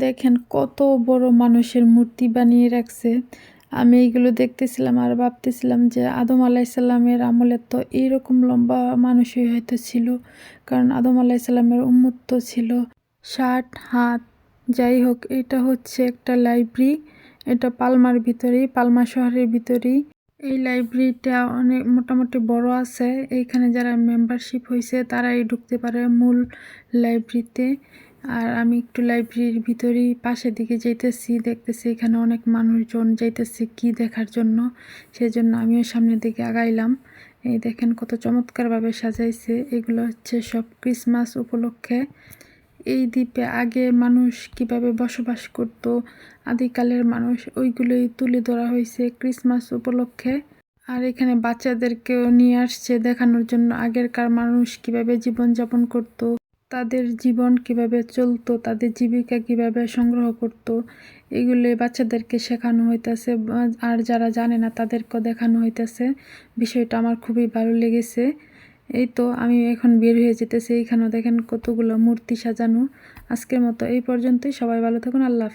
দেখেন কত বড় মানুষের মূর্তি বানিয়ে রাখছে। আমি এইগুলো দেখতেছিলাম আর ভাবতেছিলাম যে আদম আলাইসাল্লামের আমলে তো এইরকম লম্বা মানুষই হয়তো ছিল, কারণ আদম আলাইসাল্লামের উম্মত তো ছিল 60 হাত। যাই হোক, এটা হচ্ছে একটা লাইব্রেরি। এটা পালমার ভিতরেই, পালমা শহরের ভিতরেই। এই লাইব্রেরিটা অনেক মোটামুটি বড় আছে। এইখানে যারা মেম্বারশিপ হয়েছে তারাই ঢুকতে পারে মূল লাইব্রেরিতে। আর আমি একটু লাইব্রেরির ভিতরেই পাশের দিকে যাইতেছি, দেখতেছি এখানে অনেক মানুষজন যাইতেছে কি দেখার জন্য। সেজন্য আমিও সামনের দিকে আগাইলাম। এই দেখেন কত চমৎকারভাবে সাজাইছে। এগুলো হচ্ছে সব ক্রিসমাস উপলক্ষে। এই দ্বীপে আগে মানুষ কিভাবে বসবাস করত, আদিকালের মানুষ, ওইগুলোই তুলে ধরা হয়েছে ক্রিসমাস উপলক্ষে। আর এখানে বাচ্চাদেরকেও নিয়ে আসছে দেখানোর জন্য আগেরকার মানুষ কিভাবে জীবনযাপন করত, তাদের জীবন কিভাবে চলতো, তাদের জীবিকা কিভাবে সংগ্রহ করত, এগুলো বাচ্চাদেরকে শেখানো হইতেছে। আর যারা জানে না তাদেরকেও দেখানো হইতেছে। বিষয়টা আমার খুবই ভালো লেগেছে। এই তো আমি এখন বের হয়ে যেতেছি। এইখানেও দেখেন কতগুলো মূর্তি সাজানো। আজকের মতো এই পর্যন্তই। সবাই ভালো থাকুন। আল্লাহ হাফেজ।